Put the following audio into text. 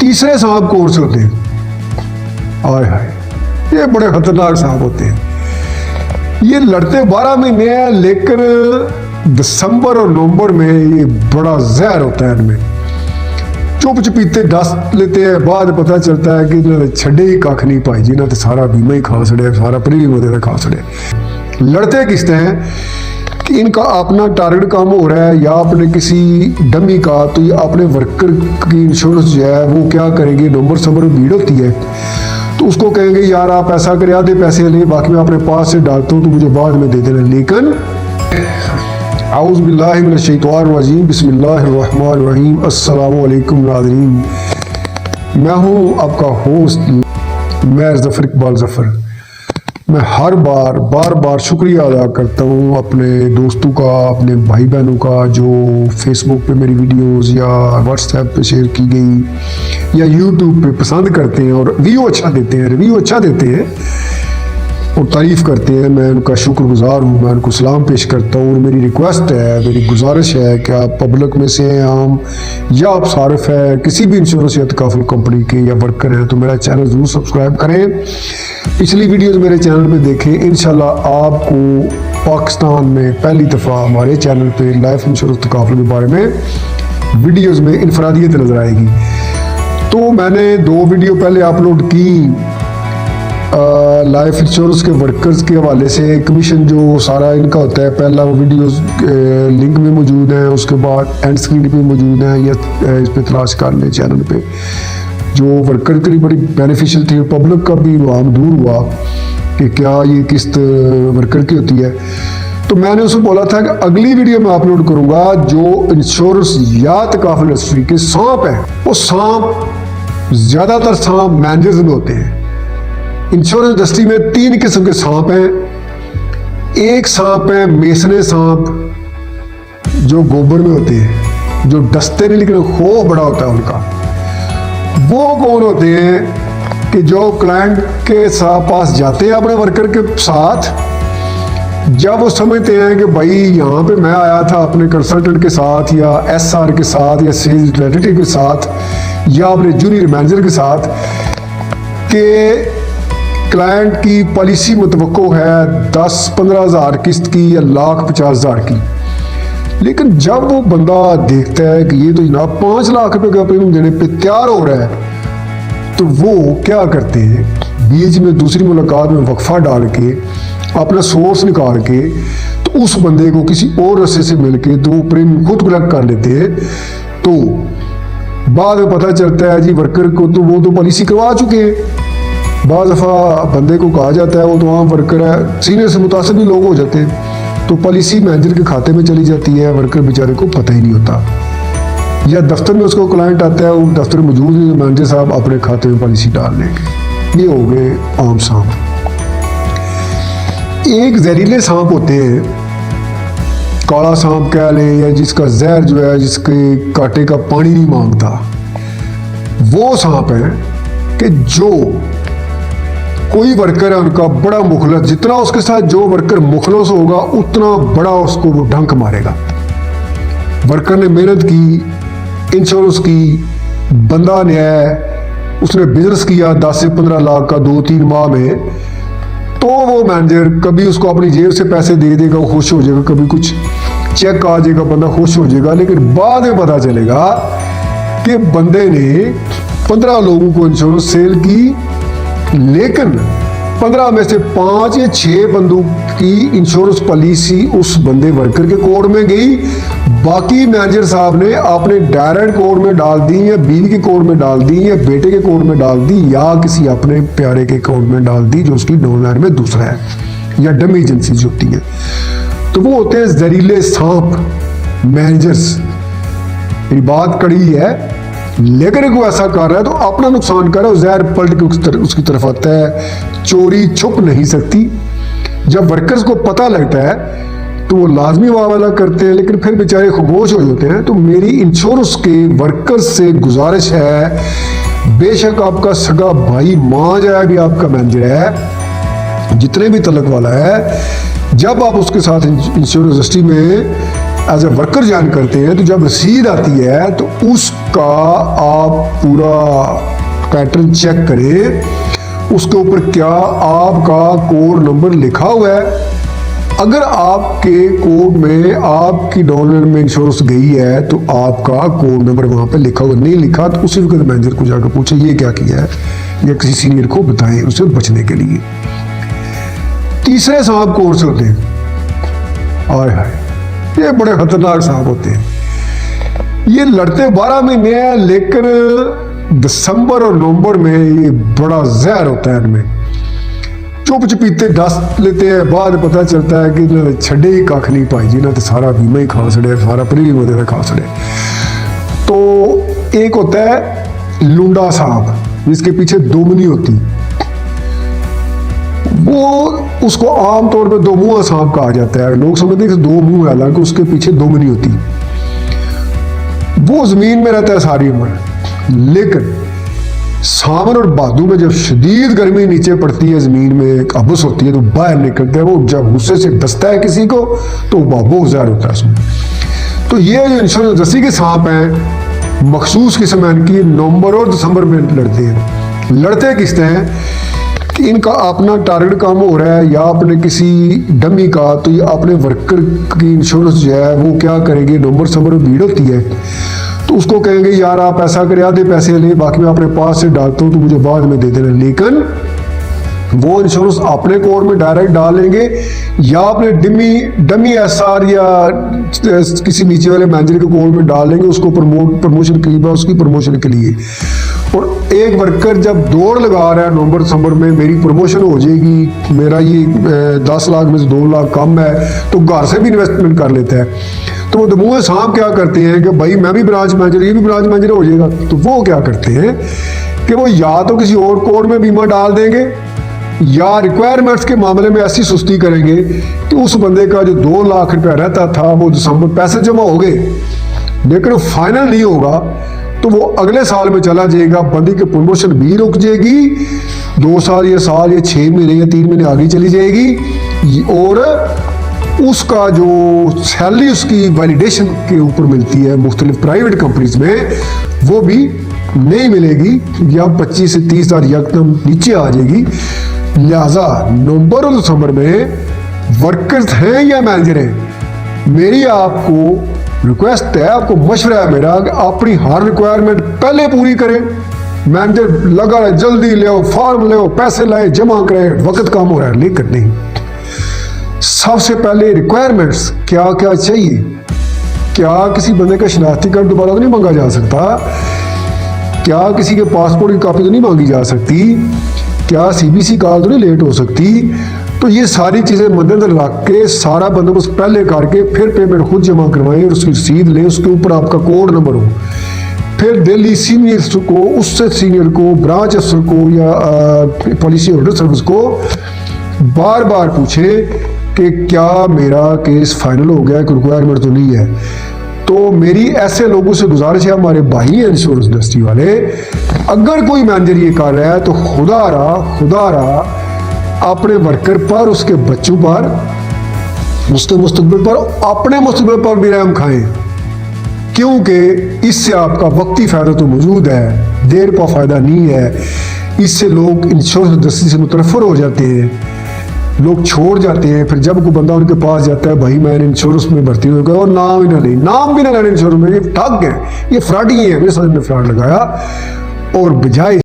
तीसरे सांप कौन से होते हैं? हाय हाय, ये बड़े खतरनाक सांप होते हैं। ये लड़ते 12 महीने हैं, लेकिन दिसंबर और नवंबर में ये बड़ा जहर होता है इनमें। चुप चपीते डस लेते हैं, बाद पता चलता है कि इन्होंने छड़े ही कख नहीं पाई जी, ना तो सारा बीमा ही खा छड़े, सारा प्रीमियम वगैरह खा छड़े। लड़ते किसते हैं कि इनका अपना टारगेट काम हो रहा है या अपने किसी डमी का, तो ये अपने वर्कर की इंश्योरेंस जो है वो क्या करेंगे, नवंबर दिसंबर में भीड़ होती है तो उसको कहेंगे यार आप ऐसा करें, आधे पैसे ले, बाकी मैं अपने पास से डालता हूँ तो मुझे बाद में दे देना। लेकिन आऊज़ बिल्लाहि मिनश शैतानिर रजीम, बिस्मिल्लाहिर रहमानिर रहीम। अस्सलामु अलैकुम नाज़रीन, मैं हूँ आपका होस्ट मैं ज़फ़र इकबाल ज़फ़र। मैं हर बार शुक्रिया अदा करता हूँ अपने दोस्तों का, अपने भाई बहनों का जो फेसबुक पे मेरी वीडियोस या व्हाट्सएप पे शेयर की गई या यूट्यूब पे पसंद करते हैं और रिव्यू अच्छा देते हैं और तारीफ़ करते हैं। मैं उनका शुक्रगुजार हूँ, मैं उनको सलाम पेश करता हूँ। और मेरी रिक्वेस्ट है, मेरी गुजारिश है कि आप पब्लिक में से हैं आम या आप सारिफ है किसी भी इंश्योरेंस या तकाफुल कंपनी के या वर्कर हैं तो मेरा चैनल ज़रूर सब्सक्राइब करें, पिछली वीडियोस मेरे चैनल पे देखें। इंशाल्लाह आपको पाकिस्तान में पहली दफ़ा हमारे चैनल पे लाइफ इंश्योरेंस तकाफुल के बारे में वीडियोज़ में इनफरादियत नज़र आएगी। तो मैंने 2 वीडियो पहले अपलोड की लाइफ इंश्योरेंस के वर्कर्स के हवाले से, कमीशन जो सारा इनका होता है। पहला वो वीडियोस लिंक में मौजूद है, उसके बाद एंड स्क्रीन पे मौजूद है या इस पर तलाश कर लें चैनल पे। जो वर्कर के लिए बड़ी बेनिफिशियल थी, पब्लिक का भी वहां दूर हुआ कि क्या ये किस्त वर्कर की होती है। तो मैंने उसको बोला था कि अगली वीडियो में अपलोड करूँगा जो इंश्योरेंस या तकाफुल इंडस्ट्री के सांप हैं। वो सांप ज़्यादातर सांप मैनेजर्स में होते हैं। इंश्योरेंस इंडस्ट्री में 3 किस्म के सांप हैं। एक सांप है मेसने सांप, जो गोबर में होते हैं, जो डसते नहीं लेकिन खौफ बड़ा होता है उनका। वो कौन होते हैं कि जो क्लाइंट के साथ पास जाते हैं अपने वर्कर के साथ, जब वो समझते हैं कि भाई यहाँ पे मैं आया था अपने कंसल्टेंट के साथ या SR के साथ या सेल्स रिप्रेजेंटेटिव के साथ या अपने जूनियर मैनेजर के साथ, कि क्लाइंट की पॉलिसी मुतवक्को है 10-15 हज़ार किस्त की या 1,50,000 की, लेकिन जब वो बंदा देखता है कि ये तो जनाब 5 लाख रुपए का प्रीमियम देने पे तैयार हो रहा है, तो वो क्या करते हैं, बीच में दूसरी मुलाकात में वक्फा डाल के अपना सोर्स निकाल के तो उस बंदे को किसी और रस्ते से मिल के तो वो प्रीमियम खुद कलेक्ट कर लेते हैं। तो बाद में पता चलता है जी वर्कर को तो वो तो पॉलिसी करवा चुके हैं। बाद दफ़ा बंदे को कहा जाता है वो तो वहाँ वर्कर है, सीनियर से मुतासिर भी लोग हो जाते हैं, तो पॉलिसी मैनेजर के खाते में चली जाती है, वर्कर बेचारे को पता ही नहीं होता। या दफ्तर में उसको क्लाइंट आता है, वो दफ्तर में मौजूद है, मैनेजर साहब अपने खाते में पॉलिसी डाल लेंगे। ये हो गए आम सांप। एक जहरीले सांप होते हैं, काला सांप कह लें, या जिसका जहर जो है जिसके कांटे का पानी नहीं मांगता, वो सांप है कि जो कोई वर्कर है उनका बड़ा मुखलस, जितना उसके साथ जो वर्कर मुखलस होगा उतना बड़ा उसको वो डंक मारेगा। वर्कर ने मेहनत की, इंश्योरेंस की, बंदा ने है, उसने बिजनेस किया 10 से 15 लाख का 2-3 माह में, तो वो मैनेजर कभी उसको अपनी जेब से पैसे दे देगा, वो खुश हो जाएगा, कभी कुछ चेक आ जाएगा, बंदा खुश हो जाएगा। लेकिन बाद में पता चलेगा कि बंदे ने 15 लोगों को इंश्योरेंस सेल की, लेकिन 15 में से 5 या 6 बंदों की इंश्योरेंस पॉलिसी उस बंदे वर्कर के कोड में गई, बाकी मैनेजर साहब ने अपने डायरेक्ट कोड में डाल दी या बीवी के कोड में डाल दी या बेटे के कोड में डाल दी या किसी अपने प्यारे के कोड में डाल दी जो उसकी डाउनलाइन में दूसरा है, या डमी एजेंसी जो होती है। तो वो होते हैं जहरीले सांप मैनेजर्स। मेरी बात कड़ी है, लेकिन कोई ऐसा कर रहा है तो अपना नुकसान कर रहा है, जहर पलट के उसकी तरफ आता है। चोरी छुप नहीं सकती। जब वर्कर्स को पता लगता है तो वो लाजमी वाला करते हैं, लेकिन फिर बेचारे खामोश हो जाते हैं। तो मेरी इंश्योरेंस के वर्कर्स से गुजारिश है, बेशक आपका सगा भाई माँ जाए भी आपका मैनेजर है, जितने भी तलक वाला है, जब आप उसके साथ इंश्योरेंस इंडस्ट्री में एज ए वर्कर ज्वाइन करते हैं तो जब रसीद आती है तो उसका आप पूरा पैटर्न चेक करें, उसके ऊपर क्या आपका कोड नंबर लिखा हुआ है। अगर आपके कोड में आपकी डॉलर में इंश्योरेंस गई है तो आपका कोड नंबर वहां पे लिखा हुआ, नहीं लिखा तो उसी वक्त मैनेजर को जाकर पूछे ये क्या किया है, या किसी सीनियर को बताएं उससे बचने के लिए। तीसरे सांप कोर्स होते हैं, हाय हाय ये बड़े खतरनाक सांप होते हैं। ये लड़ते 12 महीने हैं लेकिन दिसंबर और नवंबर में ये बड़ा जहर होता है इनमें। चुप चपीते दस लेते हैं, बाद पता चलता है कि छड़े ही कख नहीं पाई जी ना, तो सारा बीमा ही खा सड़े, सारा प्रीमियम वगैरह खा सड़े। तो एक होता है लुंडा सांप जिसके पीछे दोमनी होती, वो उसको आमतौर पर दो मुंहा सांप कहा जाता है। लोग समझते हैं कि दो मुंह है, हालांकि उसके पीछे दोमनी होती। वो जमीन में रहता है सारी उम्र, लेकिन सावन और भादों में जब शदीद गर्मी नीचे पड़ती है, जमीन में एक अबस होती है तो बाहर निकलता है। वो जब गुस्से से डसता है किसी को तो बहुत ज़्यादा होता है उसमें। तो ये जो इंश्योरेंस रस्सी के सांप हैं, मखसूस किस्म है इनकी, नवंबर और दिसंबर में लड़ते हैं। लड़ते किस तरह कि इनका अपना टारगेट काम हो रहा है या अपने किसी डमी का, तो ये अपने वर्कर की इंश्योरेंस जो है वो क्या करेंगे, नवंबर दिसंबर में भीड़ होती है तो उसको कहेंगे यार आप ऐसा करे, आधे पैसे ले, बाकी मैं अपने पास से डालता हूँ तो मुझे बाद में दे देना। लेकिन वो इंश्योरेंस अपने कोड में डायरेक्ट डालेंगे या अपने डमी एसआर या किसी नीचे वाले मैनेजर के कोड में डालेंगे उसको प्रमोशन के लिए, उसकी प्रमोशन के लिए। और एक वर्कर जब दौड़ लगा रहा है नवंबर दिसंबर में मेरी प्रमोशन हो जाएगी, मेरा ये 10 लाख में से 2 लाख कम है, तो घर से भी इन्वेस्टमेंट कर लेता है। तो वो दमुआ सांप क्या करते हैं कि भाई मैं भी ब्रांच मैनेजर, ये भी ब्रांच मैनेजर हो जाएगा। तो वो क्या करते हैं कि वो या तो किसी और कोड में बीमा डाल देंगे या रिक्वायरमेंट्स के मामले में ऐसी सुस्ती करेंगे कि उस बंदे का जो 2 लाख रुपया रहता था वो दिसंबर पैसे जमा हो गए लेकिन फाइनल नहीं होगा, तो वो अगले साल में चला जाएगा, बंदी की प्रमोशन भी रुक जाएगी, 2 साल या साल या 6 महीने या 3 महीने आगे चली जाएगी, और उसका जो सैलरी उसकी वैलिडेशन के ऊपर मिलती है मुख्तलिफ प्राइवेट कंपनीज में वो भी नहीं मिलेगी या 25 से 30 हज़ार एकदम नीचे आ जाएगी। लिहाजा नवंबर और दिसंबर में वर्कर्स हैं या मैनेजर हैं, मेरी आपको रिक्वेस्ट है, आपको मशवरा है मेरा कि अपनी हर रिक्वायरमेंट पहले पूरी करें। मैनेजर लगा रहे जल्दी ले, फॉर्म ले, पैसे लाए, जमा करें, वक्त काम हो रहा है, लेकिन नहीं। सबसे पहले रिक्वायरमेंट्स क्या क्या चाहिए। क्या किसी बंदे का शनाख्ती कार्ड दोबारा तो नहीं मांगा जा सकता, क्या किसी के पासपोर्ट की कॉपी तो नहीं मांगी जा सकती, क्या सीबीसी कॉल तो नहीं लेट हो सकती। तो ये सारी चीज़ें मद्देनजर रख के सारा बंदोबस्त पहले करके फिर पेमेंट खुद जमा करवाएं और उसकी रसीद लें, उसके ऊपर आपका कोड नंबर हो। फिर दिल्ली सीनियर्स को, उससे सीनियर को, ब्रांच अफसर को या पॉलिसी होल्डर सर्विस को बार बार पूछे कि क्या मेरा केस फाइनल हो गया, कोई रिक्वायरमेंट तो नहीं है। तो मेरी ऐसे लोगों से गुजारिश है, हमारे भाई हैं इंश्योरेंस इंडस्ट्री वाले, अगर कोई मैनेजर ये कर रहा है तो खुदा रहा अपने वर्कर पर, उसके बच्चों पर, उसके मुस्तकबिल पर, अपने मुस्तकबिल पर भी रहम खाएं, क्योंकि इससे आपका वक्ती फायदा तो मौजूद है, देर का फायदा नहीं है। इससे लोग इंश्योरेंस इंडस्ट्री से मुतनफर हो जाते हैं, लोग छोड़ जाते हैं। फिर जब कोई बंदा उनके पास जाता है भाई मैंने इंश्योरेंस में भर्ती हो गया और नाम ही ना ले, नाम भी ना लेने इंश्योरेंस में, ये ठग है, ये फ्रॉड ही है, मेरे साथ में फ्रॉड लगाया और बजाय